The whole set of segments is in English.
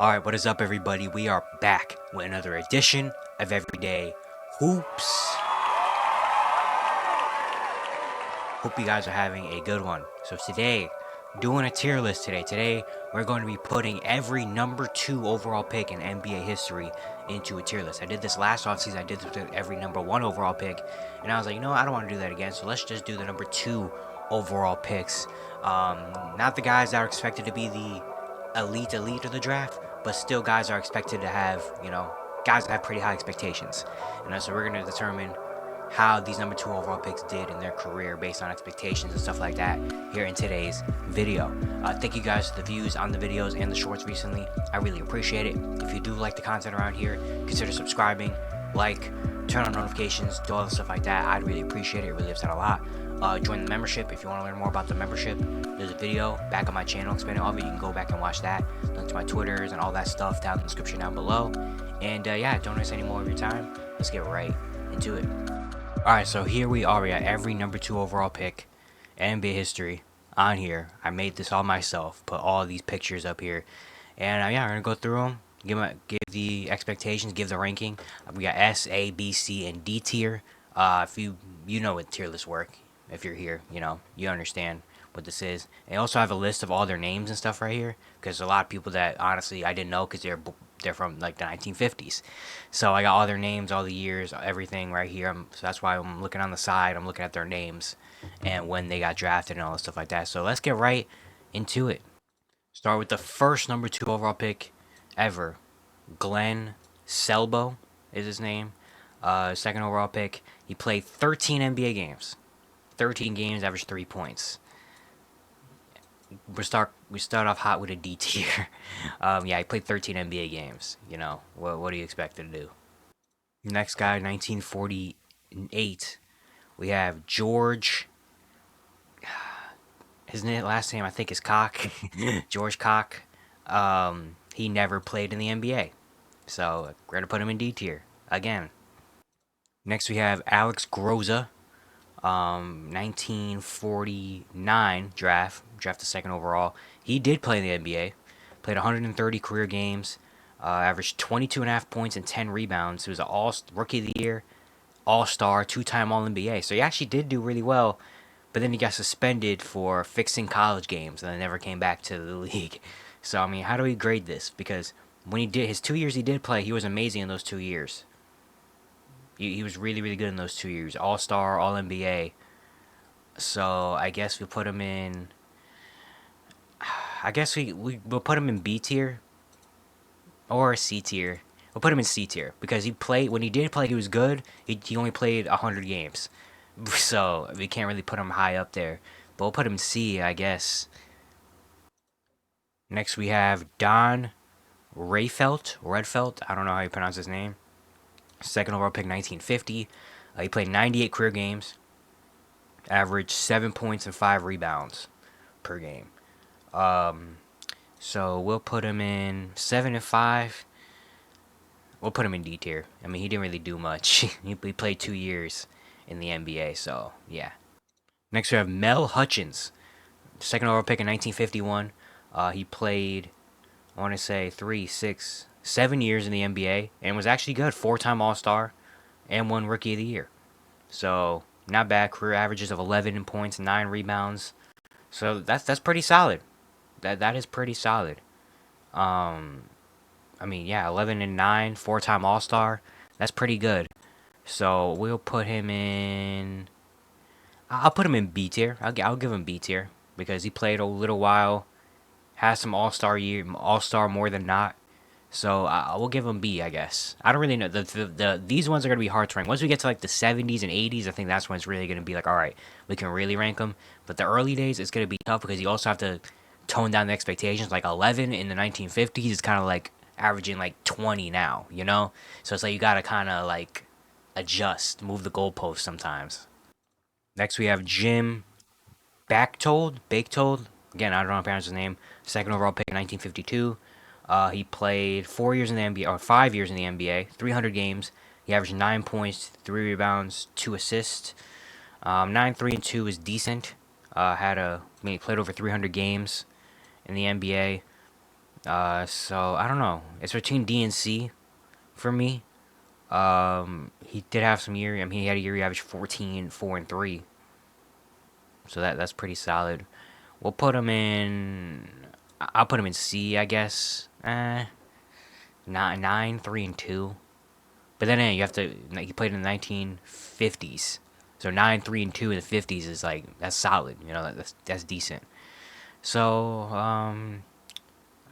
Alright, what is up, everybody? We are back with another edition of Everyday Hoops. Hope you guys are having a good one. So today, doing a tier list today. Today, we're going to be putting every number 2 overall pick in NBA history into a tier list. I did this last offseason. I did this with every number 1 overall pick. And I was like, you know, I don't want to do that again. So let's just do the number 2 overall picks. Not the guys that are expected to be the elite of the draft, but still guys are expected to have, guys that have pretty high expectations. And so we're going to determine how these number 2 overall picks did in their career based on expectations and stuff like that here in today's video. Thank you guys for the views on the videos and the shorts recently. I really appreciate it. If you do like the content around here, consider subscribing, like, turn on notifications, do all the stuff like that. I'd really appreciate it. It really helps out a lot. Join the membership if you want to learn more about the membership. There's a video back on my channel explaining all of it. You can go back and watch that. Link to my Twitters and all that stuff down in the description down below. And yeah, don't waste any more of your time. Let's get right into it. Alright, so here we are. We got every number 2 overall pick in NBA history on here. I made this all myself. Put all these pictures up here. And yeah, we're going to go through them. Give the expectations, give the ranking. We got S, A, B, C, and D tier. If you know what tier lists work. If you're here, you understand what this is. I also have a list of all their names and stuff right here, because a lot of people that honestly I didn't know, because they're from like the 1950s. So I got all their names, all the years, everything right here. So that's why I'm looking on the side. I'm looking at their names and when they got drafted and all that stuff like that. So let's get right into it. Start with the first number 2 overall pick ever. Glenn Selbo is his name. Second overall pick. He played 13 NBA games. 13 games, averaged 3 points. We start off hot with a D tier. Yeah, he played 13 NBA games. What do you expect to do? Next guy, 1948. We have George. His last name I think is Cock. George Cock. He never played in the NBA, so we're gonna put him in D tier again. Next we have Alex Groza. 1949 drafted second overall. He did play in the NBA, played 130 career games, averaged 22.5 points and 10 rebounds. He was an rookie of the year, all-star, 2-time All-NBA. So he actually did do really well, but then he got suspended for fixing college games and then never came back to the league. So I mean, how do we grade this? Because when he did his 2 years he did play, he was amazing in those 2 years. He was really, really good in those 2 years. All-star, All-NBA. So, I guess we put him in... I guess we'll put him in B tier. Or C tier. We'll put him in C tier. Because when he did play, he was good. He only played 100 games. So, we can't really put him high up there. But we'll put him in C, I guess. Next, we have Don Redfelt. I don't know how you pronounce his name. Second overall pick, 1950. He played 98 career games, averaged 7 points and 5 rebounds per game. So we'll put him in 7 and 5. We'll put him in D tier. I mean, he didn't really do much. He played 2 years in the NBA, so yeah. Next we have Mel Hutchins, second overall pick in 1951. He played, I want to say 7 years in the NBA and was actually good. 4-time All-Star and won Rookie of the Year. So not bad. Career averages of 11 points, 9 rebounds. So that's pretty solid. That is pretty solid. I mean, yeah, 11 and 9, 4-time All-Star. That's pretty good. So we'll put him in. I'll put him in B tier. I'll give him B tier because he played a little while, has some All-Star more than not. So I will give them B, I guess. I don't really know. These ones are gonna be hard to rank. Once we get to like the 70s and 80s, I think that's when it's really gonna be like, all right, we can really rank them. But the early days, it's gonna be tough because you also have to tone down the expectations. Like 11 in the 1950s is kind of like averaging like 20 now, So it's like you gotta kind of like adjust, move the goalposts sometimes. Next we have Jim Baktold. Again, I don't know how to pronounce his name. Second overall pick in 1952. He played 4 years in the NBA, or 5 years in the NBA, 300 games. He averaged 9 points, 3 rebounds, 2 assists. 9, 3, and 2 is decent. He played over 300 games in the NBA. So I don't know. It's between D and C for me. He did have some year. I mean, he had a year he averaged 14, 4, and 3. So that's pretty solid. We'll put him in. I'll put him in C, I guess. Nine, 3, and 2. But then you have to. He played in the 1950s. So 9, 3, and 2 in the 50s is like that's solid. You know, that's decent. So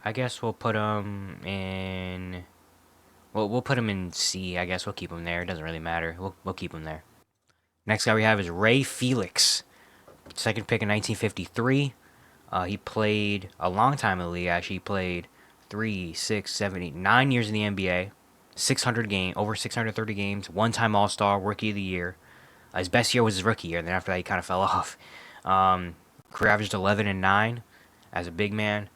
I guess we'll put him in. We'll put him in C. I guess we'll keep him there. It doesn't really matter. We'll keep him there. Next guy we have is Ray Felix, second pick in 1953. He played a long time in the league. Actually, he played 3, 6, 7, 8, 9 years in the NBA. 600 over 630 games. One-time All-Star, Rookie of the Year. His best year was his rookie year, and then after that he kind of fell off. Career averaged 11 and 9 as a big man.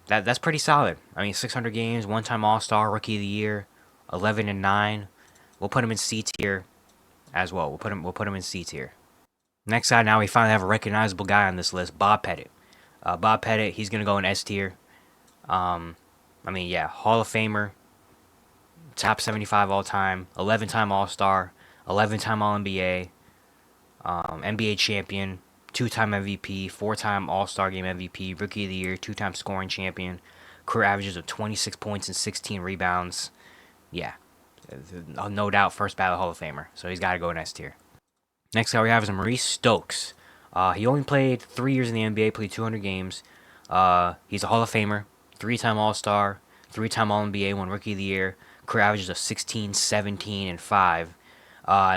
That's pretty solid. I mean, 600 games, one-time All-Star, Rookie of the Year, 11 and 9. We'll put him in C tier as well. We'll put him in C tier. Next guy, now we finally have a recognizable guy on this list, Bob Pettit. Bob Pettit, he's gonna go in S tier. I mean, yeah, Hall of Famer, top 75 all time, 11-time All Star, 11-time All NBA, NBA champion, 2-time MVP, 4-time All Star Game MVP, Rookie of the Year, 2-time scoring champion, career averages of 26 points and 16 rebounds. Yeah, no doubt, first ballot Hall of Famer. So he's got to go in S tier. Next guy we have is Maurice Stokes. He only played 3 years in the NBA, played 200 games. He's a Hall of Famer, 3-time All Star, 3-time All NBA, won Rookie of the Year, career averages of 16, 17, and 5.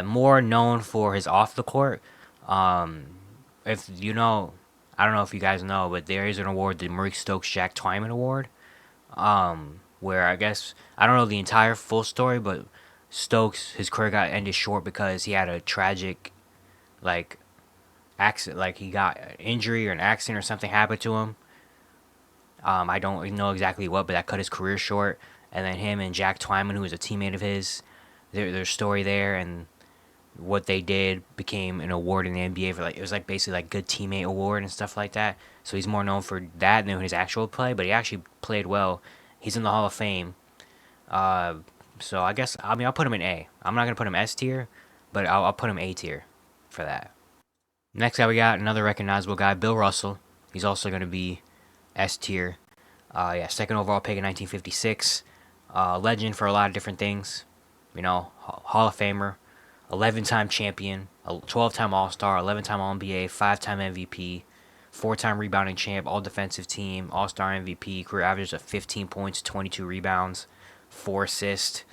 More known for his off the court. If you know, I don't know if you guys know, but there is an award, the Maurice Stokes Jack Twyman Award, where I guess I don't know the entire full story, but Stokes his career got ended short because he had a tragic, like, accident, like he got an injury or an accident or something happened to him. I don't know exactly what, but that cut his career short. And then him and Jack Twyman, who was a teammate of his, their story there and what they did became an award in the NBA for like it was like basically like good teammate award and stuff like that. So he's more known for that than his actual play, but he actually played well. He's in the Hall of Fame. Uh, so I mean I'll put him in A. I'm not gonna put him S tier, but I'll put him A tier for that. Next guy we got another recognizable guy, Bill Russell. He's also gonna be S tier. Yeah, second overall pick in 1956. Legend for a lot of different things. You know, Hall of Famer, 11-time champion, 12-time All Star, 11-time All NBA, 5-time MVP, 4-time rebounding champ, All Defensive Team, All Star MVP, career average of 15 points, 22 rebounds, 4 assists.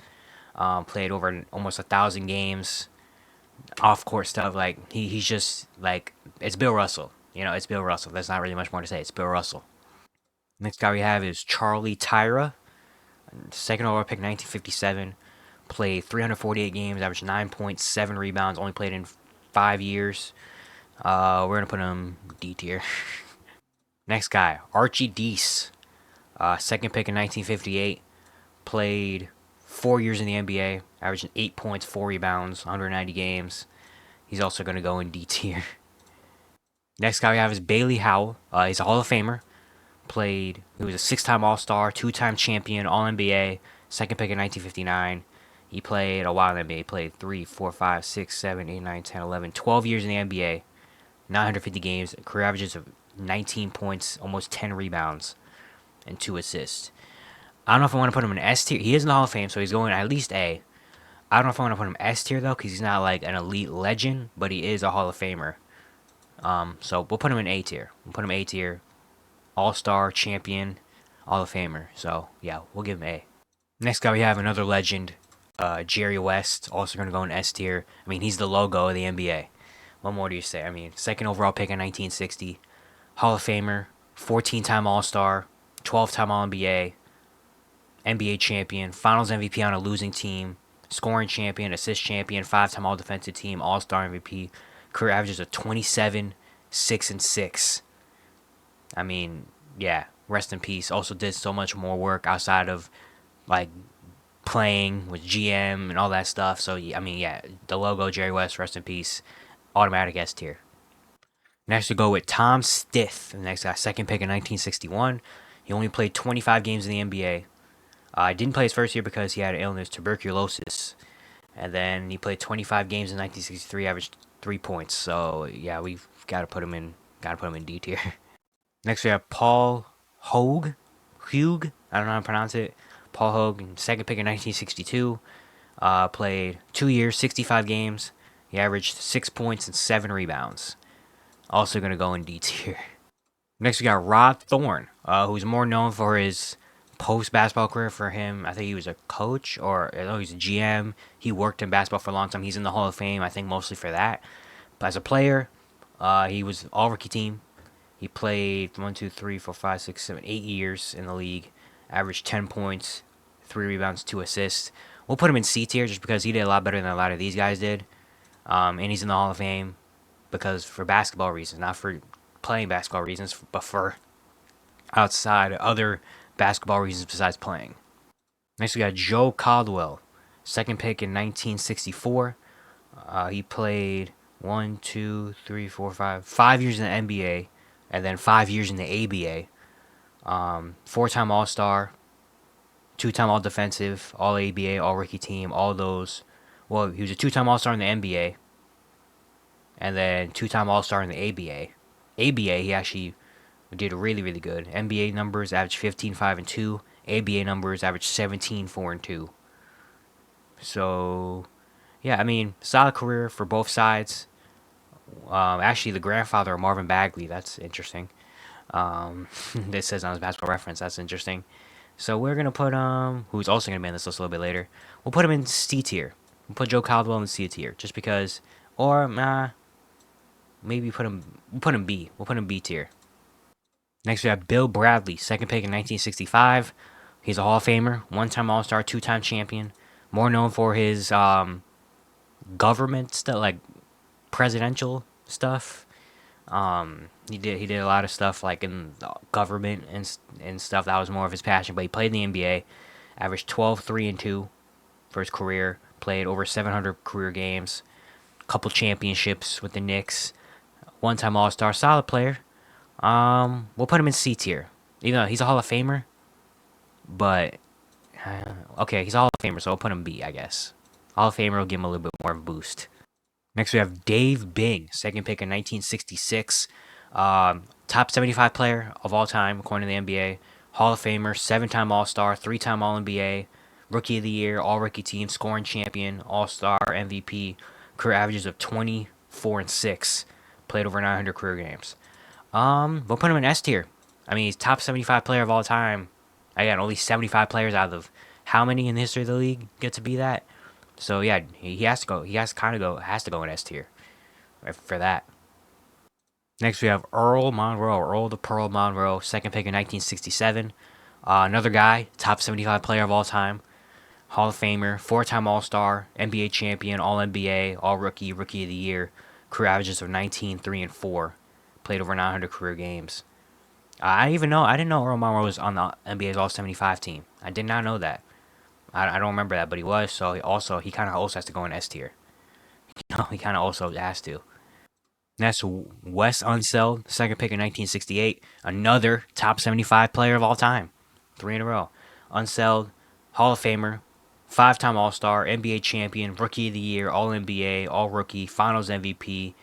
Played over almost 1,000 games. Off court stuff, like he's just like it's Bill Russell. You know, it's Bill Russell. There's not really much more to say. It's Bill Russell. Next guy we have is Charlie Tyra, second overall pick, 1957. Played 348 games, averaged 9.7 rebounds. Only played in 5 years. We're gonna put him D tier. Next guy, Archie Deese, second pick in 1958. Played 4 years in the NBA, averaging 8 points, 4 rebounds, 190 games. He's also gonna go in D tier. Next guy we have is Bailey Howell. He's a Hall of Famer. He was a 6-time All Star, 2-time champion, All NBA, second pick in 1959. He played a while in the NBA. He played 3, 4, 5, 6, 7, 8, 9, 10, 11, 12 years in the NBA, 950 games, career averages of 19 points, almost 10 rebounds, and 2 assists. I don't know if I want to put him in S tier. He is in the Hall of Fame, so he's going at least A. I don't know if I want to put him S tier, though, because he's not like an elite legend, but he is a Hall of Famer. So we'll put him in A tier. We'll put him A tier. All-Star, champion, Hall of Famer. So, yeah, we'll give him A. Next guy, we have another legend, Jerry West, also going to go in S tier. I mean, he's the logo of the NBA. What more do you say? I mean, second overall pick in 1960, Hall of Famer, 14-time All-Star, 12-time All-NBA, NBA champion, Finals MVP on a losing team, scoring champion, assist champion, 5-time All-Defensive Team, All-Star MVP, career averages of 27, 6, and 6. I mean, yeah, rest in peace. Also did so much more work outside of like playing with GM and all that stuff. So I mean, yeah, the logo Jerry West, rest in peace. Automatic S tier. Next we go with Tom Stith. The next guy, second pick in 1961. He only played 25 games in the NBA. Didn't play his first year because he had an illness, tuberculosis. And then he played 25 games in 1963, averaged 3 points. So yeah, we've got to put him in D tier. Next we have Paul Hogue. Hugh, I don't know how to pronounce it. Paul Hogue, second pick in 1962. Played 2 years, 65 games. He averaged 6 points and 7 rebounds. Also gonna go in D tier. Next we got Rod Thorne, who's more known for his post basketball career. For him, I think he was a coach, or I know he's a GM. He worked in basketball for a long time. He's in the Hall of Fame, I think, mostly for that. But as a player, he was all rookie team. He played 1, 2, 3, 4, 5, 6, 7, 8 years in the league. Averaged 10 points, 3 rebounds, 2 assists. We'll put him in C tier just because he did a lot better than a lot of these guys did. And he's in the Hall of Fame because for basketball reasons, not for playing basketball reasons, but for outside other basketball reasons besides playing. Next, we got Joe Caldwell, second pick in 1964. He played 1, 2, 3, 4, 5 years in the NBA, and then 5 years in the ABA. 4-time All Star, 2-time All Defensive, All ABA, All Rookie Team, all those. Well, he was a 2-time All Star in the NBA, and then 2-time All Star in the ABA. ABA, he actually did really, really good. NBA numbers averaged 15, 5, and 2. ABA numbers averaged 17, 4, and 2. So, yeah, I mean, solid career for both sides. Actually, the grandfather of Marvin Bagley, that's interesting. This says on his basketball reference, that's interesting. So we're gonna put who's also gonna be on this list a little bit later. We'll put him in C tier. We'll put Joe Caldwell in C tier, just because. Or maybe we'll put him B. We'll put him B tier. Next we have Bill Bradley, second pick in 1965. He's a Hall of Famer, 1-time All Star, 2-time champion. More known for his government stuff, like presidential stuff. He did a lot of stuff like in the government and stuff. That was more of his passion. But he played in the NBA, averaged 12, 3, and 2 for his career. Played over 700 career games, couple championships with the Knicks. 1-time All Star, solid player. We'll put him in C tier. Even though he's a Hall of Famer, but okay, he's a Hall of Famer, so I'll put him B, I guess. Hall of Famer will give him a little bit more of a boost. Next, we have Dave Bing, second pick in 1966. Top 75 player of all time, according to the NBA. Hall of Famer, 7-time All Star, 3-time All NBA, Rookie of the Year, All Rookie Team, scoring champion, All Star, MVP, career averages of 24 and 6. Played over 900 career games. We'll put him in S tier. I mean, he's top 75 player of all time. Again, only 75 players out of how many in the history of the league get to be that? So yeah, he has to go. He has to go in S tier for that. Next we have Earl Monroe, Earl the Pearl Monroe, second pick in 1967. Another guy, top 75 player of all time, Hall of Famer, 4-time All Star, NBA champion, All NBA, All Rookie, Rookie of the Year, career averages of 19, 3, and 4. Played over 900 career games. I didn't know Earl Monroe was on the NBA's All 75 team. I did not know that. I don't remember that, but he was. So he kind of also has to go in S tier. He kind of also has to. Next, Wes Unseld, second pick in 1968. Another top 75 player of all time. 3 in a row. Unseld, Hall of Famer, 5-time All Star, NBA champion, Rookie of the Year, All NBA, All Rookie, Finals MVP,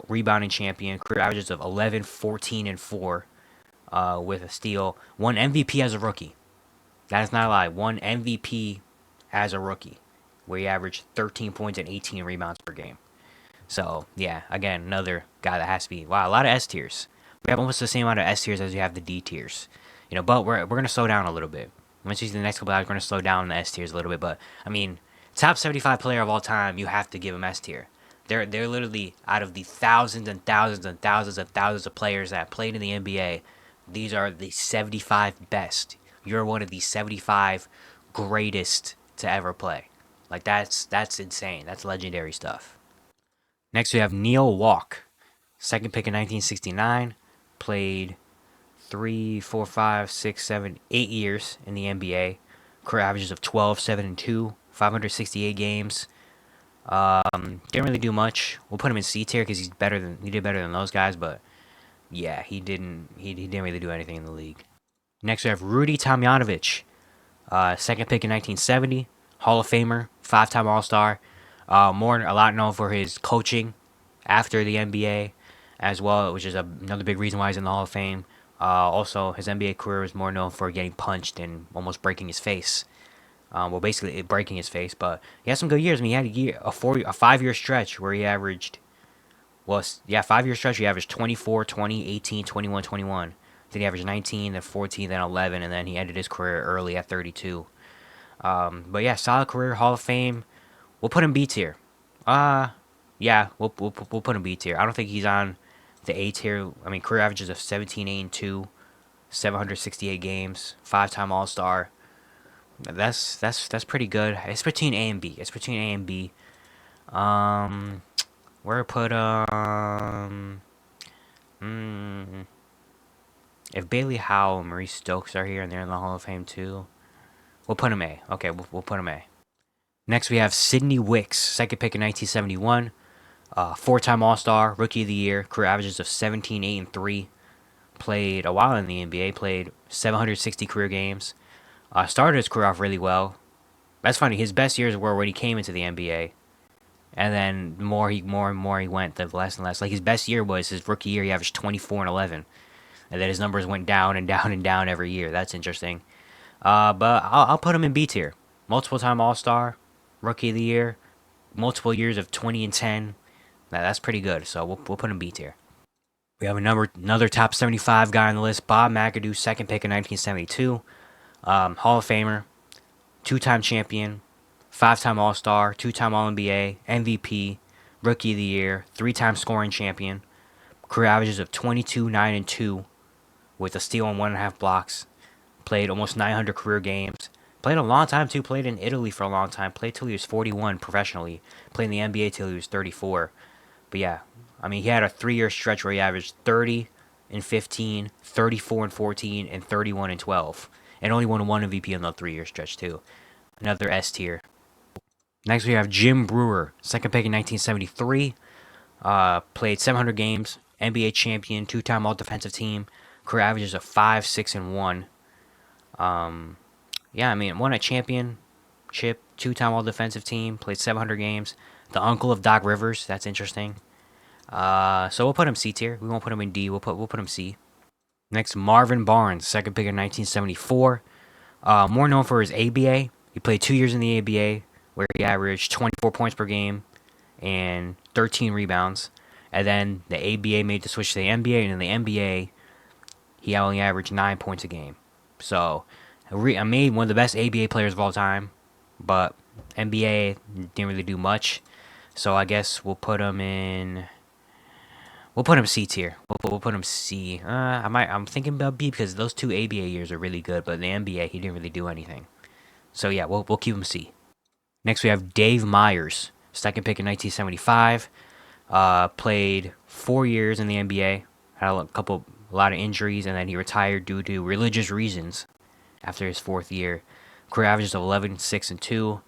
rebounding champion, career averages of 11, 14, and 4 with a steal. Won MVP as a rookie. That is not a lie. Won MVP as a rookie, where he averaged 13 points and 18 rebounds per game. So, yeah, again, another guy that has to be. Wow, a lot of S tiers. We have almost the same amount of S tiers as we have the D tiers. But we're going to slow down a little bit. Once you see the next couple hours, we're going to slow down the S tiers a little bit. But, I mean, top 75 player of all time, you have to give him S tier. They're literally, out of the thousands and thousands and thousands and thousands of players that played in the NBA, these are the 75 best. You're one of the 75 greatest to ever play. Like, that's insane. That's legendary stuff. Next, we have Neil Walk. Second pick in 1969. Played 3, 4, 5, 6, 7, 8 years in the NBA. Career averages of 12, 7, and 2. 568 games. Didn't really do much. We'll put him in C tier because he did better than those guys. But yeah, he didn't really do anything in the league. Next we have Rudy Tomjanovich, second pick in 1970, Hall of Famer, five-time All-Star. A lot known for his coaching after the NBA as well, which is another big reason why he's in the Hall of Fame. Also, his NBA career is more known for getting punched and almost breaking his face. Well, basically breaking his face, but he had some good years. I mean, he had a 5-year stretch where he averaged, 5-year stretch. He averaged 24, 20, 18, 21, 21. Then he averaged 19, then 14, then 11, and then he ended his career early at 32. But yeah, solid career, Hall of Fame. We'll put him B tier. Yeah, we'll put him B tier. I don't think he's on the A tier. I mean, career averages of 17, 8, and 2, 768 games, five-time All-Star. That's pretty good. It's between A and B. Where to put if Bailey Howell and Maurice Stokes are here and they're in the Hall of Fame too, we'll put him A. Okay, we'll put him A. Next we have Sidney Wicks, second pick in 1971, four-time All-Star, Rookie of the Year, career averages of 17, 8, and 3. Played a while in the NBA, played 760 career games. Started his career off really well. That's funny. His best years were when he came into the NBA, and then more and more he went, the less and less. Like his best year was his rookie year. He averaged 24 and 11, and then his numbers went down and down and down every year. That's interesting. But I'll put him in B tier. Multiple time All Star, Rookie of the Year, multiple years of 20 and 10. That's pretty good. So we'll put him B tier. We have another top 75 guy on the list, Bob McAdoo, second pick in 1972. Hall of Famer, two-time champion, five-time All-Star, two-time All-NBA, MVP, Rookie of the Year, three-time scoring champion, career averages of 22, 9, and 2, with a steal and 1.5 blocks. Played almost 900 career games. Played a long time too. Played in Italy for a long time. Played till he was 41 professionally. Played in the NBA till he was 34. But yeah, I mean, he had a 3-year stretch where he averaged 30 and 15, 34 and 14, and 31 and 12. And only won one MVP on the 3-year stretch, too. Another S tier. Next, we have Jim Brewer, second pick in 1973. Played 700 games, NBA champion, two-time all-defensive team. Career averages of 5, 6, and 1. Yeah, I mean, won a championship, two-time all-defensive team. Played 700 games. The uncle of Doc Rivers. That's interesting. So we'll put him C tier. We won't put him in D. We'll put him C. Next, Marvin Barnes, second pick in 1974. More known for his ABA. He played 2 years in the ABA, where he averaged 24 points per game and 13 rebounds. And then the ABA made the switch to the NBA, and in the NBA, he only averaged 9 points a game. So, I made one of the best ABA players of all time, but NBA didn't really do much. So I guess we'll put him in. We'll put him C tier. We'll put him C. I'm thinking about B because those two ABA years are really good, but in the NBA he didn't really do anything. So yeah, we'll keep him C. Next we have Dave Myers, second pick in 1975. Played 4 years in the NBA. Had a lot of injuries, and then he retired due to religious reasons after his 4th year. Career averages of 11, 6, and 2.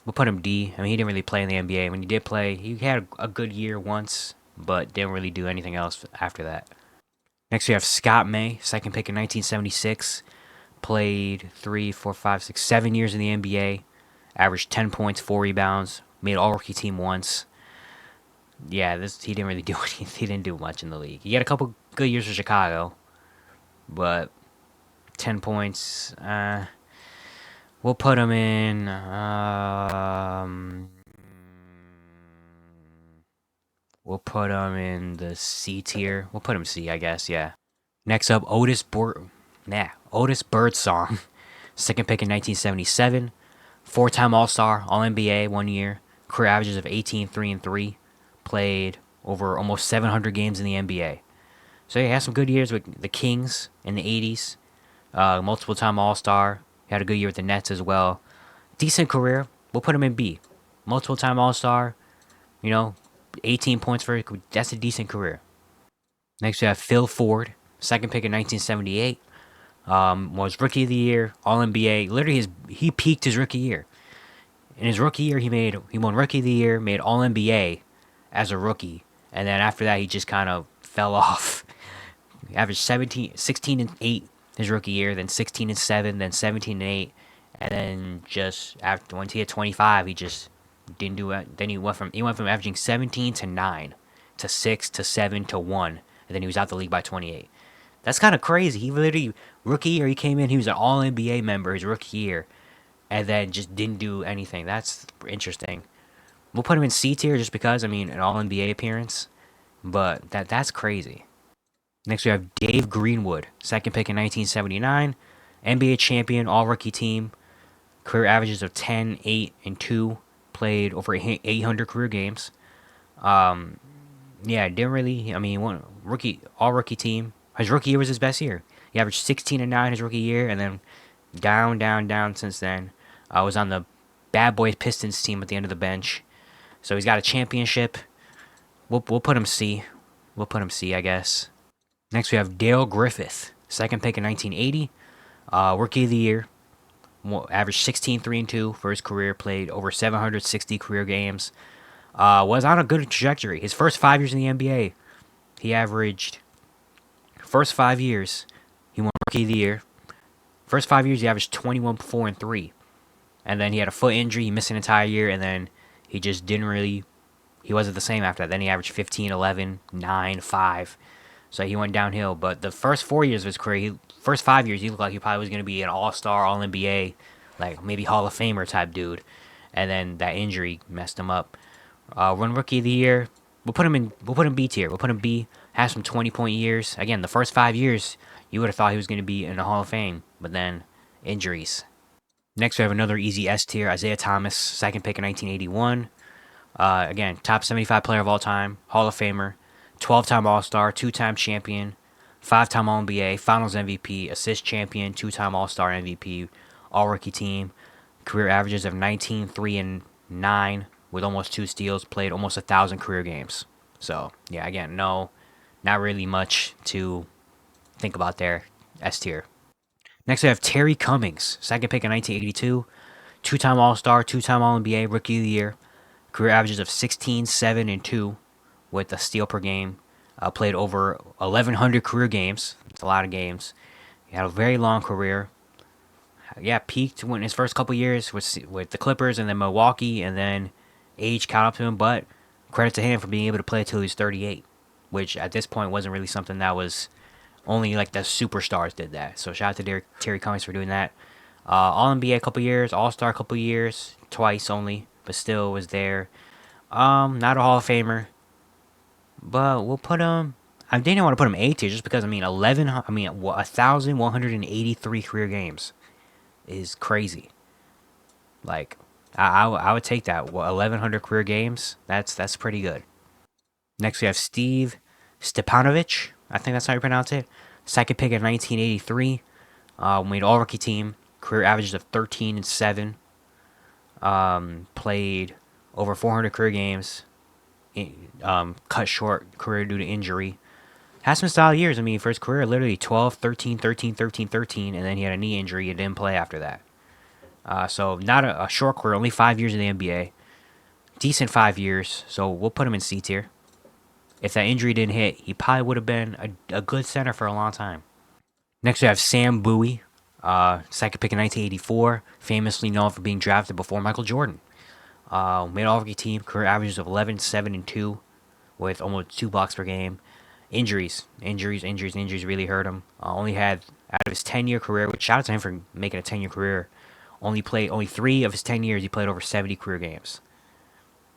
We'll put him D. I mean, he didn't really play in the NBA. When he did play, he had a good year once, but didn't really do anything else after that. Next, we have Scott May, second pick in 1976. Played 7 years in the NBA. Averaged 10 points, 4 rebounds. Made all-rookie team once. Yeah, he didn't really do anything. He didn't do much in the league. He had a couple good years for Chicago, but 10 points. We'll put him in. We'll put him in the C tier. We'll put him C, I guess. Yeah. Next up, Otis Birdsong, second pick in 1977. 4-time All-Star, All-NBA 1 year. Career averages of 18, 3, and 3. Played over almost 700 games in the NBA. So he had some good years with the Kings in the 80s. Multiple-time All-Star. He had a good year with the Nets as well. Decent career. We'll put him in B. Multiple-time All-Star. 18 points that's a decent career. Next we have Phil Ford, second pick in 1978. Was Rookie of the Year, All-NBA. Literally, he peaked his rookie year. In his rookie year, he won Rookie of the Year, made All-NBA as a rookie, and then after that, he just kind of fell off. He averaged 16 and 8 his rookie year, then 16 and 7, then 17 and 8, and then just after once he hit 25, he just didn't do it. Then he went from averaging 17 to 9 to 6 to 7 to 1, and then he was out the league by 28. That's kind of crazy. He literally rookie year he came in, he was an All NBA member his rookie year, and then just didn't do anything. That's interesting. We'll put him in C tier just because an All NBA appearance, but that's crazy. Next we have Dave Greenwood, second pick in 1979, NBA champion, All Rookie team, career averages of 10, 8, and 2, played over 800 career games. Yeah, didn't really. One All Rookie team. His rookie year was his best year. He averaged 16 and 9 his rookie year, and then down, down, down since then. Was on the Bad Boys Pistons team at the end of the bench. So he's got a championship. We'll put him C. We'll put him C, I guess. Next we have Dale Griffith, second pick in 1980, rookie of the year. Averaged 16, 3, and 2 for his career. Played over 760 career games. Was on a good trajectory. His first 5 years in the NBA, he averaged. First 5 years, he won rookie of the year. First 5 years, he averaged 21, 4, and 3. And then he had a foot injury. He missed an entire year, and then he just didn't really. He wasn't the same after that. Then he averaged 15, 11, 9, 5. So he went downhill. But the first 4 years of his career, first 5 years, he looked like he probably was going to be an all-star, all-NBA, like maybe Hall of Famer type dude. And then that injury messed him up. Won rookie of the year. We'll put him B tier. We'll put him B. Has some 20-point years. Again, the first 5 years, you would have thought he was going to be in the Hall of Fame. But then, injuries. Next, we have another easy S tier. Isaiah Thomas, second pick in 1981. Again, top 75 player of all time. Hall of Famer. 12-time All-Star. 2-time champion. 5-time All-NBA. Finals MVP. Assist champion. 2-time All-Star MVP. All-Rookie team. Career averages of 19, 3, and 9 with almost 2 steals. Played almost 1,000 career games. So, yeah, again, no, not really much to think about there. S tier. Next, we have Terry Cummings, second pick in 1982. 2-time All-Star, 2-time All-NBA, Rookie of the Year. Career averages of 16, 7, and 2 with a steal per game. Played over 1,100 career games. It's a lot of games. He had a very long career. Yeah, peaked when his first couple years with the Clippers and then Milwaukee, and then age caught up to him. But credit to him for being able to play until he was 38, which at this point wasn't really something that was only like the superstars did that. So shout out to Terry Cummings for doing that. All NBA a couple years, All Star a couple years, twice only, but still was there. Not a Hall of Famer, but we'll put him. I didn't want to put him A tier just because 1,183 career games is crazy. Like I would take that. 1,100 career games. That's pretty good. Next we have Steve Stepanovich. I think that's how you pronounce it. Second pick in 1983. Made All Rookie team. Career averages of 13 and 7. Played over 400 career games. Cut short career due to injury. Had some style years. For his career, literally 12, 13, 13, 13, 13, and then he had a knee injury and didn't play after that. So not a short career, only 5 years in the NBA. Decent 5 years, so we'll put him in C tier. If that injury didn't hit, he probably would have been a good center for a long time. Next, we have Sam Bowie, second pick in 1984, famously known for being drafted before Michael Jordan. Made All-Rookie team, career averages of 11, 7, and 2, with almost 2 blocks per game. Injuries really hurt him. Only had, out of his 10-year career, which shout out to him for making a 10-year career, only 3 of his 10 years, he played over 70 career games.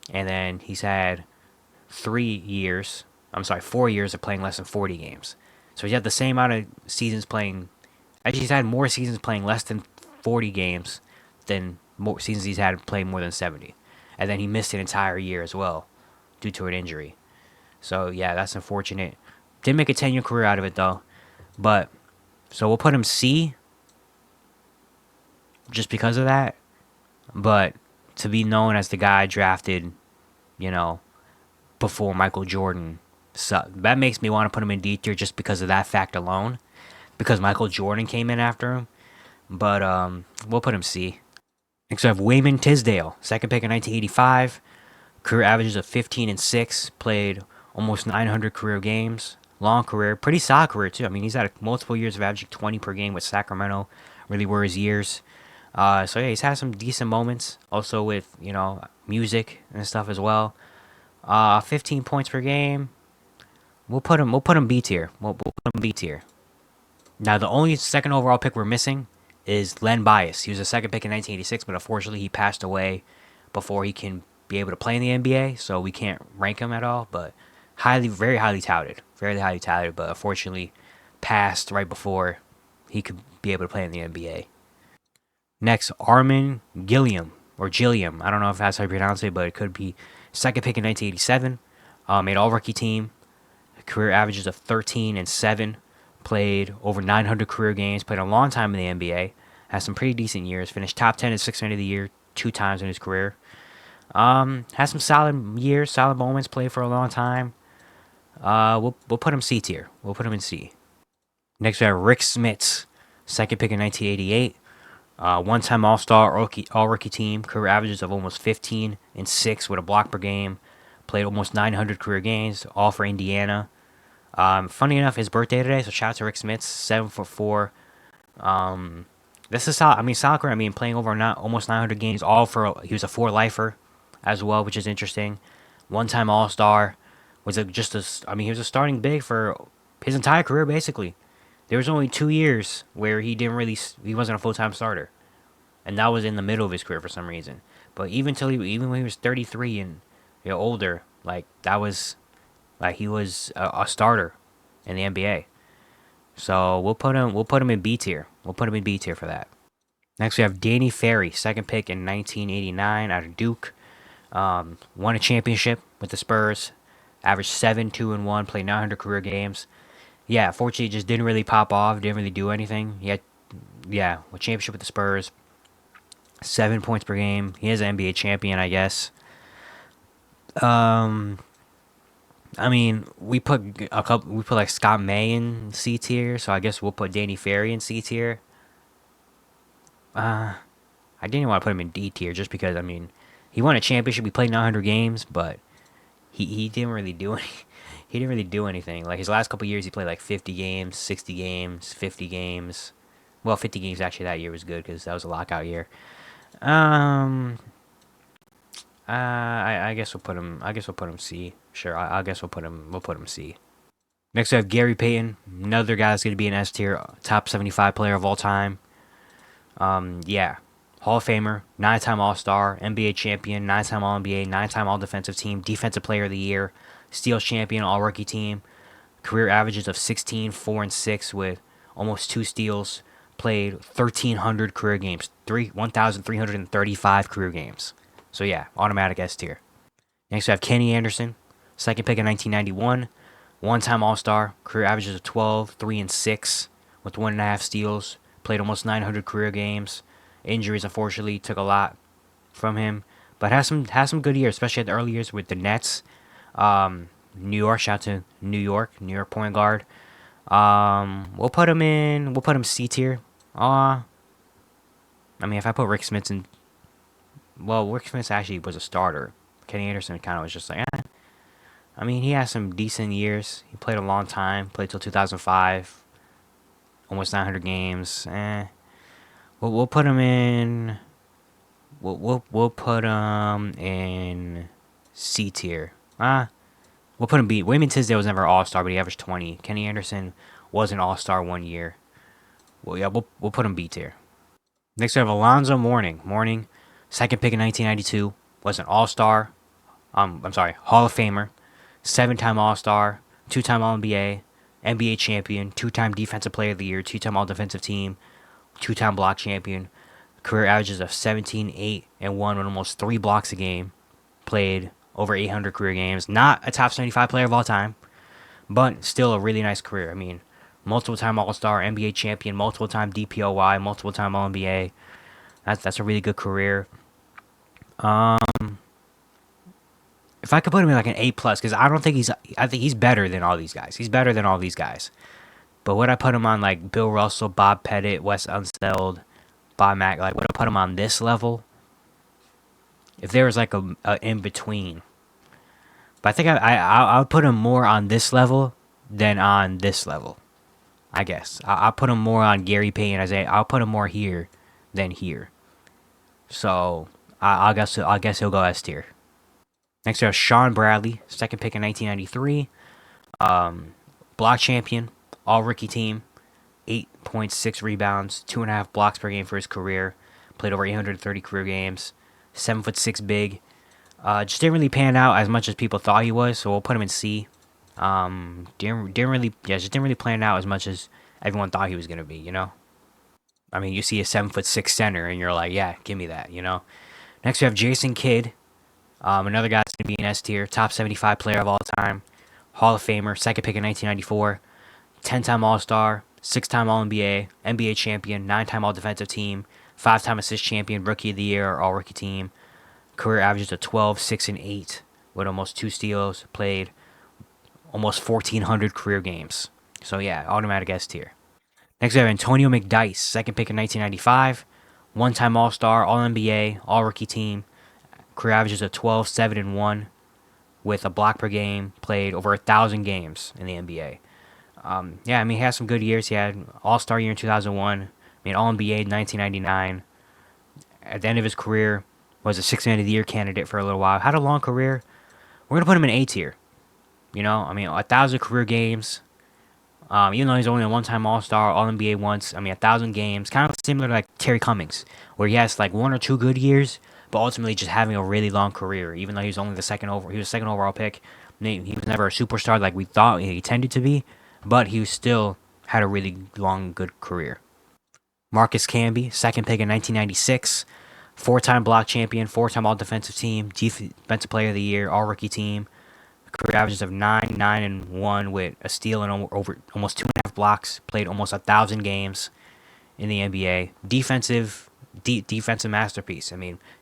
And then he's had 4 years of playing less than 40 games. So he's had the same amount of seasons playing. Actually, he's had more seasons playing less than 40 games than more seasons he's had playing more than 70. And then he missed an entire year as well due to an injury. So yeah, that's unfortunate. Didn't make a 10-year career out of it though. But so we'll put him C just because of that. But to be known as the guy drafted, before Michael Jordan, so that makes me want to put him in D tier just because of that fact alone. Because Michael Jordan came in after him. But we'll put him C. Next we have Wayman Tisdale, second pick in 1985. Career averages of 15 and 6. Played almost 900 career games. long career, pretty solid career too. I mean, he's had multiple years of averaging 20 per game with Sacramento. Really were his years. So yeah, he's had some decent moments. Also with music and stuff as well. 15 points per game. We'll put him B tier. We'll put him B tier. Now the only second overall pick we're missing is Len Bias. He was a second pick in 1986, but unfortunately he passed away before he can be able to play in the NBA, so we can't rank him at all. But very highly touted, very highly touted, but unfortunately passed right before he could be able to play in the NBA. Next, Armin Gilliam or Gilliam. I don't know if that's how you pronounce it, but it could be second pick in 1987. Made all rookie team. Career averages of 13 and 7. Played over 900 career games. Played a long time in the NBA. Has some pretty decent years. Finished top 10 in 600 of the year 2 times in his career. Has some solid years, solid moments. Played for a long time. We'll put him C tier. We'll put him in C. Next we have Rick Smits, second pick in 1988. One-time All-Star, All-Rookie team. Career averages of almost 15 and 6 with a block per game. Played almost 900 career games, all for Indiana. Funny enough, his birthday today, so shout out to Rick Smits, 7'4". This is solid. I mean, solid career. I mean, playing over almost 900 games, he was a 4-lifer as well, which is interesting. One-time All-Star. He was a starting big for his entire career, basically. There was only 2 years where he wasn't a full-time starter. And that was in the middle of his career for some reason. But even when he was 33 and older, he was a starter in the NBA. So we'll put him in B tier. We'll put him in B tier for that. Next we have Danny Ferry, second pick in 1989 out of Duke. Won a championship with the Spurs. Averaged 7-2-1. Played 900 career games. Yeah, fortunately, just didn't really pop off. Didn't really do anything. A championship with the Spurs. 7 points per game. He is an NBA champion, I guess. I mean, we put like Scott May in C tier, so I guess we'll put Danny Ferry in C tier. I didn't want to put him in D tier just because, I mean, he won a championship. He played 900 games, but he didn't really do he didn't really do anything. Like his last couple years, he played like 50 games, 60 games, 50 games. Well, 50 games actually that year was good because that was a lockout year. I guess we'll put him. I guess we'll put him C. Sure. I guess we'll put him. We'll put him C. Next we have Gary Payton, another guy that's gonna be an S tier, top 75 player of all time. Yeah, Hall of Famer, 9-time All-Star, NBA champion, 9-time All-NBA, 9-time All-Defensive Team, Defensive Player of the Year, Steals champion, All-Rookie team. Career averages of 16, 4, and 6 with almost 2 steals. Played 1,300 career games, 1,335 career games. So yeah, automatic S tier. Next we have Kenny Anderson, second pick in 1991. One-time All-Star, career averages of 12, 3, and 6 with 1.5 steals. Played almost 900 career games. Injuries, unfortunately, took a lot from him. But has some good years, especially at the early years with the Nets. New York, shout out to New York point guard. We'll put him C tier. I mean, if I put Rick Smits in, well, Rick Smits actually was a starter. Kenny Anderson kind of was just like, I mean, he has some decent years. He played a long time. Played till 2005. Almost 900 games. We'll put him in. We'll put him in C tier. We'll put him B. Wayman Tisdale was never an All-Star, but he averaged 20. Kenny Anderson was an All-Star 1 year. Well, yeah, we'll put him B tier. Next we have Alonzo Mourning, second pick in 1992. Was an All-Star. Hall of Famer. 7-time All-Star. 2-time All-NBA. NBA champion. 2-time Defensive Player of the Year. 2-time All-Defensive Team. 2-time block champion. Career averages of 17, 8, and 1 with almost 3 blocks a game. Played over 800 career games. Not a top 75 player of all time, but still a really nice career. I mean, multiple-time All-Star, NBA champion, multiple-time DPOY, multiple-time All-NBA. That's a really good career. If I could put him in like an A+, because I think he's better than all these guys. He's better than all these guys. But would I put him on like Bill Russell, Bob Pettit, Wes Unseld, Bob Mack? Like, would I put him on this level? If there was like a in between. But I think I would put him more on this level than on this level. I guess I'll put him more on Gary Payton as I'll put him more here than here. So I guess he'll go S tier. Next we have Sean Bradley, second pick in 1993. Block champion, all rookie team, 8.6 rebounds, 2.5 blocks per game for his career. Played over 830 career games. 7'6" big. Just didn't really pan out as much as people thought he was, so we'll put him in C. Just didn't really plan out as much as everyone thought he was gonna be. I mean, you see a 7'6" center, and you're like, yeah, give me that. Next we have Jason Kidd, another guy that's gonna be an S tier, top 75 player of all time, Hall of Famer, second pick in 1994, 10-time All-Star, 6-time All-NBA, NBA champion, 9-time All-Defensive Team, 5-time Assist Champion, Rookie of the Year, All-Rookie Team. Career averages of 12, 6, and 8, with almost 2 steals. Played almost 1,400 career games. So yeah, automatic S tier. Next we have Antonio McDyess, second pick in 1995, 1-time All-Star, All-NBA, All-Rookie Team. Career averages of 12, 7, and 1, with a block per game. Played over 1,000 games in the NBA. He had some good years. He had All-Star year in 2001. All-NBA in 1999. At the end of his career, was a 6th Man of the Year candidate for a little while. Had a long career. We're going to put him in A tier. 1,000 career games. Even though he's only a 1-time All-Star, All-NBA once. 1,000 games. Kind of similar to like Terry Cummings, where he has like 1 or 2 good years, but ultimately just having a really long career. Even though he was only he was second overall pick. He was never a superstar like we thought he tended to be, but he still had a really long, good career. Marcus Camby, second pick in 1996. 4-time block champion, 4-time All-Defensive Team, Defensive Player of the Year, All-Rookie Team. Career averages of 9, 9, and 1 with a steal and over almost 2.5 blocks. Played almost 1,000 games in the NBA. Defensive masterpiece.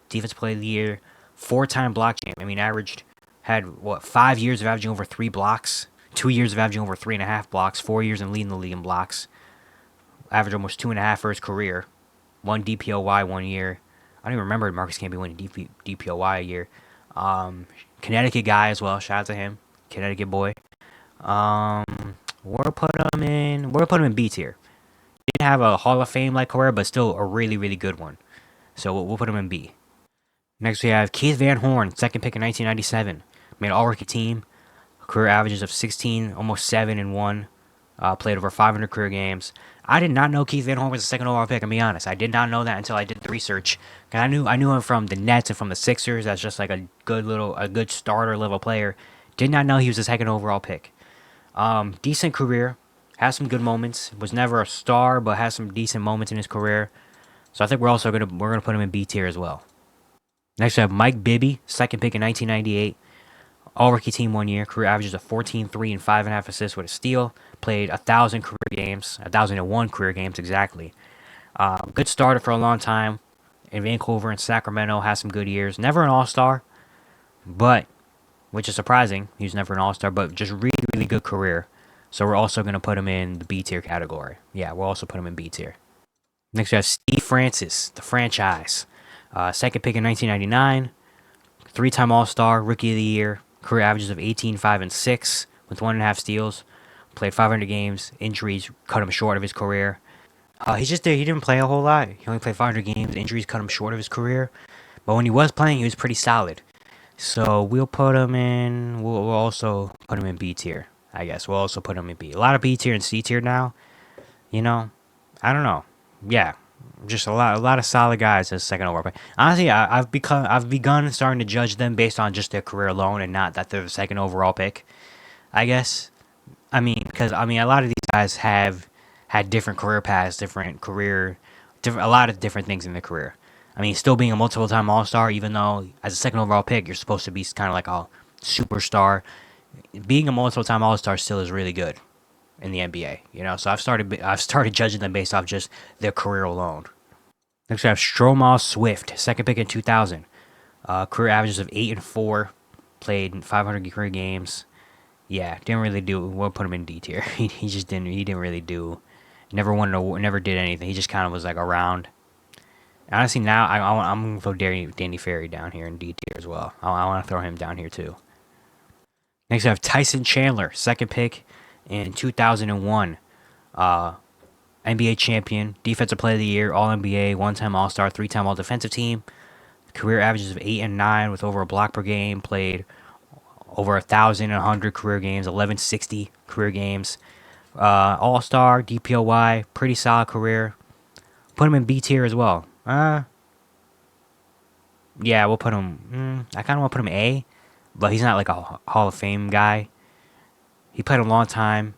Defensive Player of the Year, 4-time block champ. Had 5 years of averaging over 3 blocks, 2 years of averaging over 3.5 blocks, 4 years in leading the league in blocks. Averaged almost 2.5 for his career. 1 DPOY 1 year. I don't even remember Marcus Camby winning DPOY a year. Connecticut guy as well. Shout out to him, Connecticut boy. We'll put him in B tier. Didn't have a Hall of Fame like career, but still a really, really good one. So we'll put him in B. Next we have Keith Van Horn, second pick in 1997. Made All-Rookie Team. Career averages of 16, almost 7 and 1. Played over 500 career games. I did not know Keith Van Horn was a second overall pick. I'll be honest. I did not know that until I did the research. I knew him from the Nets and from the Sixers as just like a good starter level player. Did not know he was a second overall pick. Decent career. Has some good moments. Was never a star, but has some decent moments in his career. So I think we're gonna put him in B tier as well. Next we have Mike Bibby, second pick in 1998. All-Rookie Team 1 year. Career averages of 14, 3, and 5.5 assists with a steal. Played 1,000 career games. 1,001 career games exactly. Good starter for a long time. In Vancouver and Sacramento. Has some good years. Never an All-Star. But, which is surprising. He was never an All-Star. But just really, really good career. So we're also going to put him in the B tier category. Yeah, we'll also put him in B tier. Next we have Steve Francis. The franchise. Second pick in 1999. 3-time All-Star. Rookie of the Year. Career averages of 18, 5, and 6 with 1.5 steals. Played 500 games. Injuries cut him short of his career. He didn't play a whole lot. He only played 500 games. Injuries cut him short of his career. But when he was playing, he was pretty solid. So we'll put him in. We'll also put him in B tier. I guess we'll also put him in B. A lot of B tier and C tier now. I don't know. Yeah. Just a lot of solid guys as second overall pick. Honestly, I've begun starting to judge them based on just their career alone and not that they're the second overall pick. I guess. Because a lot of these guys have had different career paths, a lot of different things in their career. Still being a multiple-time All-Star, even though as a second overall pick you're supposed to be kind of like a superstar. Being a multiple-time All-Star still is really good in the NBA, so I've started judging them based off just their career alone. Next we have Stromal Swift, second pick in 2000. Career averages of 8 and 4, played 500 career games. Yeah, didn't really do. We'll put him in D tier. He didn't really do. Never did anything. He just kind of was like around. Honestly, now I'm gonna throw Danny Ferry down here in D tier as well. I want to throw him down here too. Next we have Tyson Chandler, second pick In 2001, NBA champion, Defensive Player of the Year, All NBA, one-time All-Star, three-time All-Defensive Team. Career averages of 8 and 9 with over a block per game. Played over 1,100 career games, 1160 career games. All-Star, DPOY, pretty solid career. Put him in B tier as well. Yeah, we'll put him. I kind of want to put him A, but he's not like a Hall of Fame guy. He played a long time,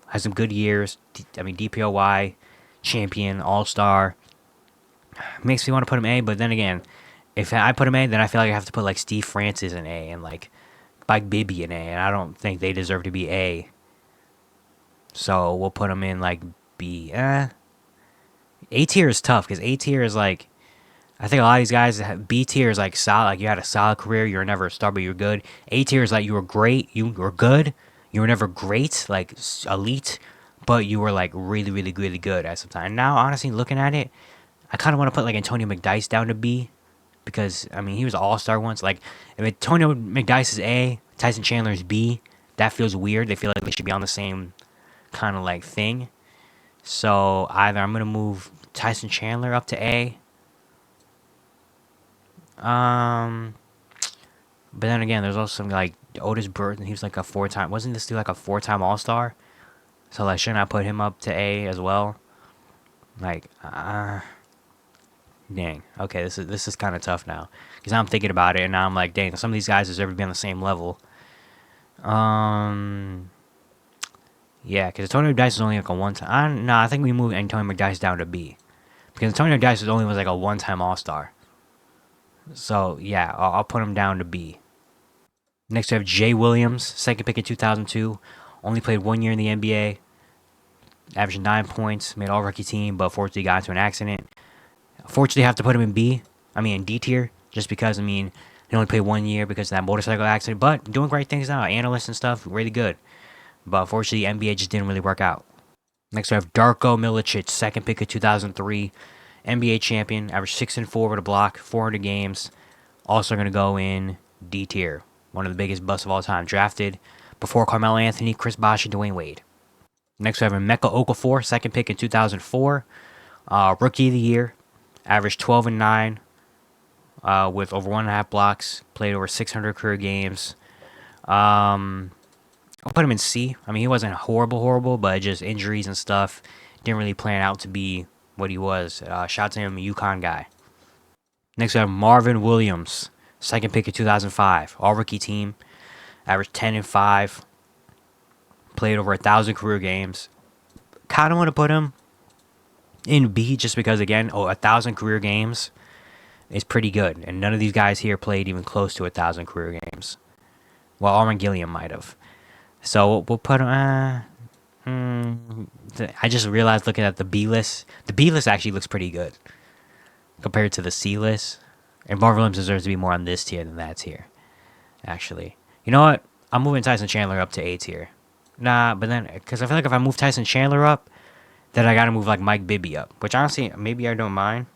has some good years. DPOY, champion, All-Star. Makes me want to put him A, but then again, if I put him A, then I feel like I have to put like Steve Francis in A and like Mike Bibby in A, and I don't think they deserve to be A. So we'll put him in like B. A tier is tough because A tier is like, I think a lot of these guys B tier is like solid, like you had a solid career, you were never a star, but you were good. A tier is like you were great, you were good, you were never great, like elite, but you were like really, really, really good at some time. Now, honestly, looking at it, I kind of want to put like Antonio McDyess down to B because he was an all-star once. Like if Antonio McDyess is A, Tyson Chandler is B, that feels weird. They feel like they should be on the same kind of like thing. So either I'm gonna move Tyson Chandler up to A. But then again, there's also some like Otis Burton. He was like a four-time. Wasn't this dude like a four-time All-Star? So like, shouldn't I put him up to A as well? Like, dang. Okay, this is kind of tough now because I'm thinking about it and now I'm like, dang, some of these guys deserve to be on the same level. Yeah, because Antonio McDyess is only like a one-time. No, I think we move Antonio McDyess down to B because Antonio McDyess was like a one-time All-Star. So, yeah, I'll put him down to B. Next, we have Jay Williams, second pick in 2002. Only played 1 year in the NBA. Averaged 9 points, made all-rookie team, but fortunately got into an accident. Fortunately, I have to put him in D tier, just because, he only played 1 year because of that motorcycle accident. But doing great things now. Analysts and stuff, really good. But unfortunately, NBA just didn't really work out. Next, we have Darko Milicic, second pick of 2003. NBA champion, averaged 6 and 4 with a block, 400 games. Also going to go in D tier. One of the biggest busts of all time. Drafted before Carmelo Anthony, Chris Bosh, and Dwayne Wade. Next, we have Emeka Okafor, second pick in 2004. Rookie of the year, averaged 12 and 9 with over 1.5 blocks. Played over 600 career games. I'll put him in C. He wasn't horrible, but just injuries and stuff didn't really plan out to be what he was. Shout out to him, a UConn guy. Next, we have Marvin Williams, second pick in 2005. All-rookie team, averaged 10 and 5. Played over 1,000 career games. Kind of want to put him in B just because, again, 1,000 career games is pretty good. And none of these guys here played even close to 1,000 career games. Well, Armen Gilliam might have. So we'll put him... I just realized looking at the B list. The B list actually looks pretty good compared to the C list. And Marvin Williams deserves to be more on this tier than that tier. Actually. You know what? I'm moving Tyson Chandler up to A tier. Nah, but then... Because I feel like if I move Tyson Chandler up, then I gotta move like Mike Bibby up. Which honestly, maybe I don't mind.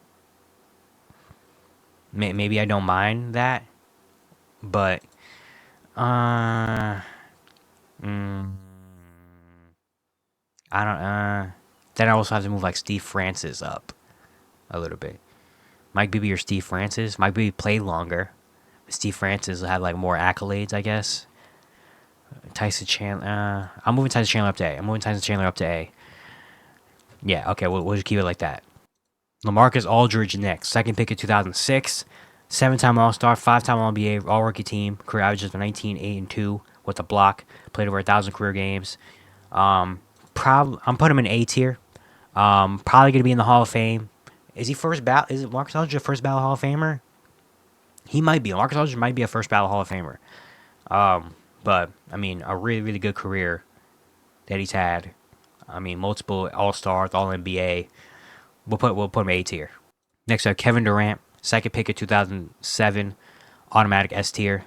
Maybe I don't mind that. But... I don't, then I also have to move like Steve Francis up a little bit. Mike Bibby or Steve Francis. Mike Bibby played longer. Steve Francis had like more accolades, I guess. Tyson Chandler. I'm moving Tyson Chandler up to A. Yeah, okay, we'll just keep it like that. LaMarcus Aldridge next. Second pick in 2006. 7-time All-Star, 5-time All-NBA, All-Rookie team. Career averages of 19, 8, and 2 with a block. Played over 1,000 career games. I'm putting him in A tier. Probably gonna be in the Hall of Fame. Is he first ballot? Is it Marcus Aldridge a first ballot Hall of Famer? He might be. Marcus Aldridge might be a first ballot Hall of Famer. But a really, really good career that he's had. Multiple All Stars, All NBA. We'll put him A tier. Next up, Kevin Durant, second pick of 2007, automatic S tier.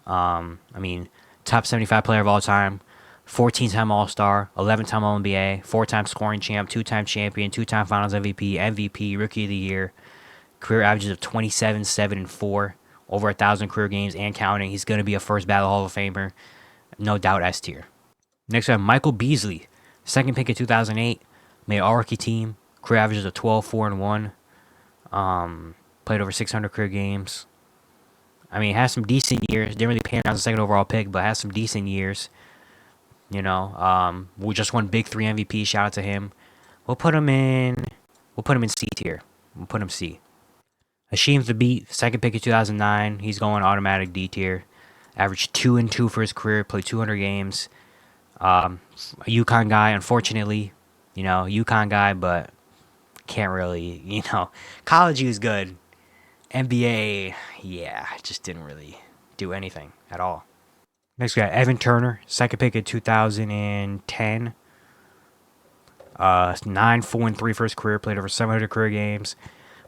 Top 75 player of all time. 14-time All-Star, 11-time All-NBA, 4-time scoring champ, 2-time champion, 2-time Finals MVP, Rookie of the Year. Career averages of 27, 7, and 4. Over 1,000 career games and counting. He's going to be a first ballot Hall of Famer. No doubt S tier. Next we have Michael Beasley, second pick in 2008, made all-rookie team, career averages of 12, 4, and 1. Played over 600 career games. I mean, has some decent years. Didn't really pan out as a second overall pick, but has some decent years. You know, we just won Big 3 MVP. Shout out to him. We'll put him in. We'll put him in C tier. We'll put him C. Hasheem Thabeet, second pick in 2009. He's going automatic D tier. Averaged 2 and 2 for his career. Played 200 games. A UConn guy, unfortunately. You know, UConn guy, but can't really. You know, college he was good. NBA, yeah, just didn't really do anything at all. Next, we got Evan Turner, second pick in 2010. 9, 4, and 3 for his career. Played over 700 career games.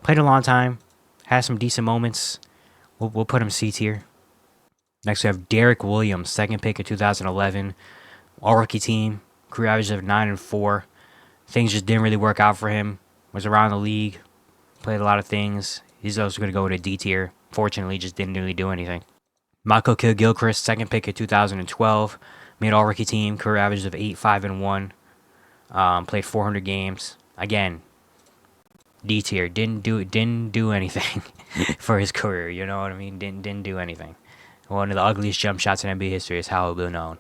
Played a long time. Has some decent moments. We'll put him C tier. Next, we have Derek Williams, second pick in 2011. All-rookie team. Career average of 9 and 4. Things just didn't really work out for him. Was around the league. Played a lot of things. He's also going to go with a D tier. Fortunately, just didn't really do anything. Michael Kidd-Gilchrist, second pick in 2012. Made all-rookie team. Career average of 8, 5, and 1. Played 400 games. Again, D tier. Didn't do anything for his career. You know what I mean? Didn't do anything. One of the ugliest jump shots in NBA history is how it will be known.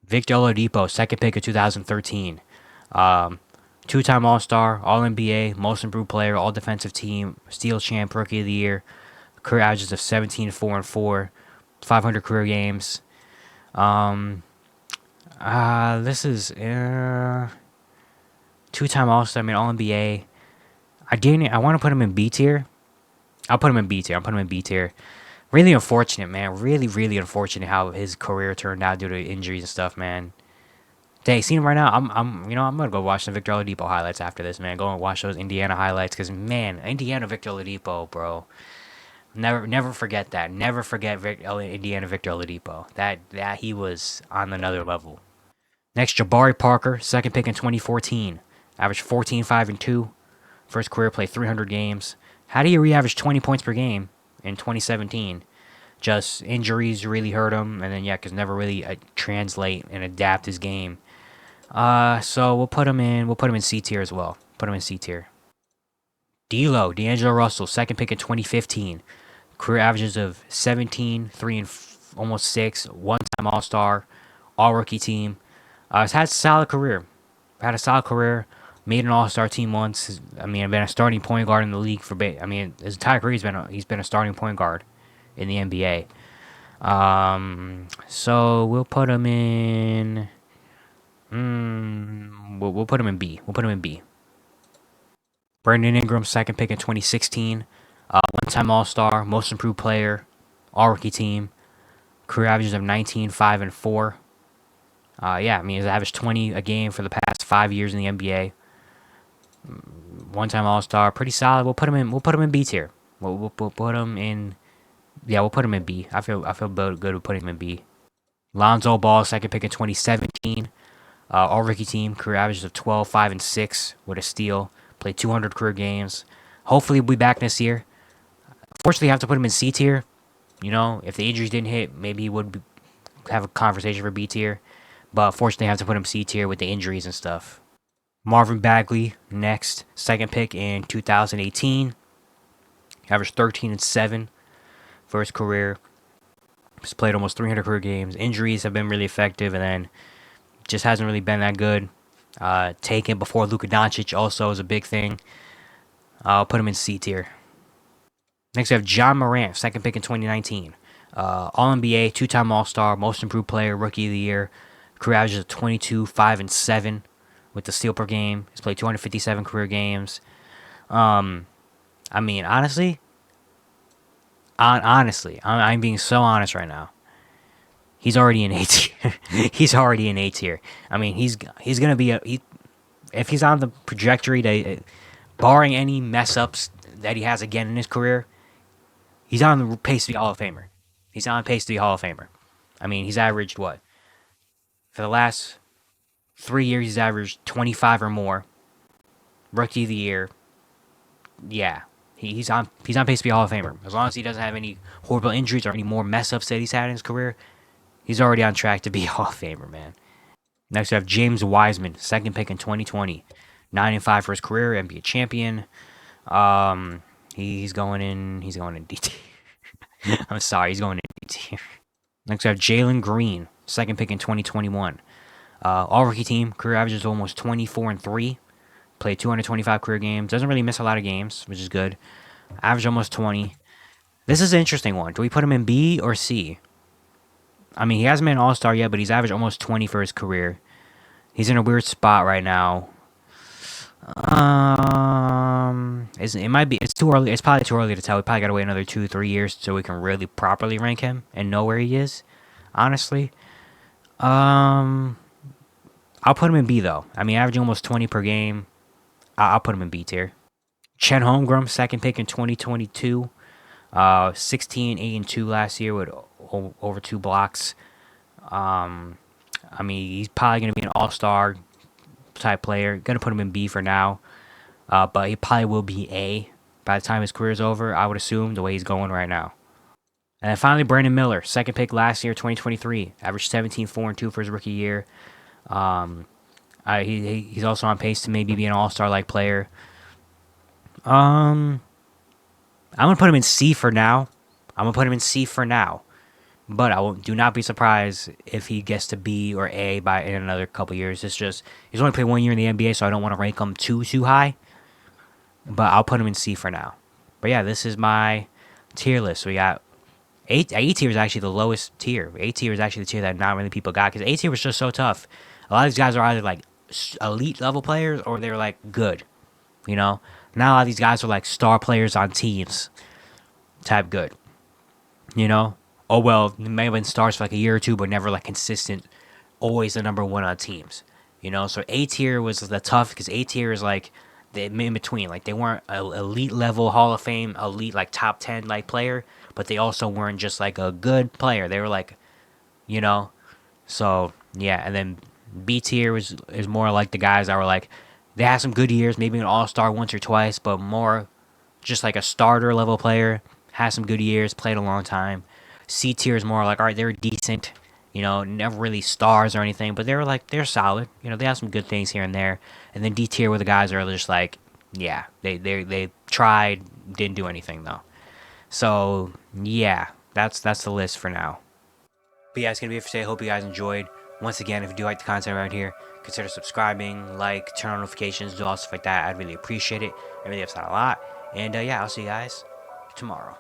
Victor Oladipo, second pick of 2013. Two-time All-Star, All-NBA, Most Improved Player, All-Defensive Team, Steal Champ, Rookie of the Year. Career averages of 17, 4, and 4. 500 career games. This is two-time All-Star, I mean All-NBA. I want to put him in B tier. I'll put him in B tier. Really unfortunate, man. Really, really unfortunate how his career turned out due to injuries and stuff, man. Dang, see him right now. I'm gonna go watch some Victor Oladipo highlights after this, man. Go and watch those Indiana highlights, cause man, Indiana Victor Oladipo, bro. Never forget that. Never forget Indiana Victor Oladipo. That he was on another level. Next, Jabari Parker, second pick in 2014. Averaged 14, 5, and 2. First career played 300 games. How do you re-average 20 points per game in 2017? Just injuries really hurt him, and then because never really translate and adapt his game. So we'll put him in C tier as well. Put him in C tier. D'Angelo Russell, second pick in 2015. Career averages of 17, 3, and almost 6. One-time All-Star, All-Rookie team. He's had a solid career. Made an All-Star team once. I've been a starting point guard in the league for. His entire career he's been a starting point guard in the NBA. So we'll put him in. We'll put him in B. Brandon Ingram, second pick in 2016. One-time All-Star, Most Improved Player, All-Rookie team. Career averages of 19, 5, and 4. He's averaged 20 a game for the past 5 years in the NBA. One-time All-Star, pretty solid. We'll put him in B tier. We'll put him in. Yeah, we'll put him in B. I feel good with putting him in B. Lonzo Ball, second pick in 2017. All-Rookie team, career averages of 12, 5, and 6 with a steal. Played 200 career games. Hopefully, he'll be back this year. Fortunately, I have to put him in C tier. You know, if the injuries didn't hit, maybe he would have a conversation for B tier. But fortunately, I have to put him C tier with the injuries and stuff. Marvin Bagley, next. Second pick in 2018. Averaged 13 and 7 for his career. He's played almost 300 career games. Injuries have been really effective, and then just hasn't really been that good. Taken before Luka Doncic also is a big thing. I'll put him in C tier. Next, we have John Morant, second pick in 2019. All-NBA, two-time All-Star, Most Improved Player, Rookie of the Year. Career averages of 22, 5, and 7 with the steal per game. He's played 257 career games. Honestly, I'm being so honest right now. He's already in A tier. He's already in A tier. He's gonna be if he's on the trajectory to, barring any mess ups that he has again in his career, he's on the pace to be Hall of Famer. He's averaged what? For the last 3 years, he's averaged 25 or more. Rookie of the Year. Yeah, he's on pace to be Hall of Famer. As long as he doesn't have any horrible injuries or any more mess ups that he's had in his career, he's already on track to be a Hall of Famer, man. Next, we have James Wiseman, second pick in 2020. 9-5 for his career, NBA champion. He's going in. He's going in D tier. I'm sorry, he's going in D tier. Next, we have Jalen Green, second pick in 2021. All rookie team, career averages almost 24-3. Played 225 career games. Doesn't really miss a lot of games, which is good. Average almost 20. This is an interesting one. Do we put him in B or C? I mean, he hasn't been an all-star yet, but he's averaged almost 20 for his career. He's in a weird spot right now. It might be. It's too early. It's probably too early to tell. We probably gotta wait another 2-3 years so we can really properly rank him and know where he is. Honestly, I'll put him in B though. I mean, averaging almost 20 per game. I'll put him in B tier. Chet Holmgren, second pick in 2022. 16, 8, and 2 last year with over 2 blocks. I mean, he's probably going to be an all-star type player. Going to put him in B for now. But he probably will be A by the time his career is over, I would assume, the way he's going right now. And then finally, Brandon Miller, second pick last year, 2023. Averaged 17, 4, and 2 for his rookie year. He's also on pace to maybe be an all-star-like player. I'm going to put him in C for now. But do not be surprised if he gets to B or A in another couple years. It's just he's only played 1 year in the NBA, so I don't want to rank him too high. But I'll put him in C for now. But yeah, this is my tier list. So we got A tier is actually the lowest tier. A tier is actually the tier that not many people got because A tier was just so tough. A lot of these guys are either like elite level players or they're like good. You know, now a lot of these guys are like star players on teams, type good. You know. Oh, well, they may have been stars for like a year or two, but never like consistent, always the number one on teams. You know, so A tier was the tough because A tier is like the in between. Like they weren't an elite level Hall of Fame, elite like top 10 like player, but they also weren't just like a good player. They were like, you know, so yeah. And then B tier is more like the guys that were like they had some good years, maybe an all-star once or twice, but more just like a starter level player, had some good years, played a long time. C tier is more like, all right, they're decent, you know, never really stars or anything, but they're solid. You know, they have some good things here and there. And then D tier where the guys are just like, yeah, they tried, didn't do anything though. So yeah, that's the list for now. But yeah, it's gonna be it for today. Hope you guys enjoyed. Once again, if you do like the content around here, consider subscribing, like, turn on notifications, do all stuff like that. I'd really appreciate it. It really helps out a lot. And yeah, I'll see you guys tomorrow.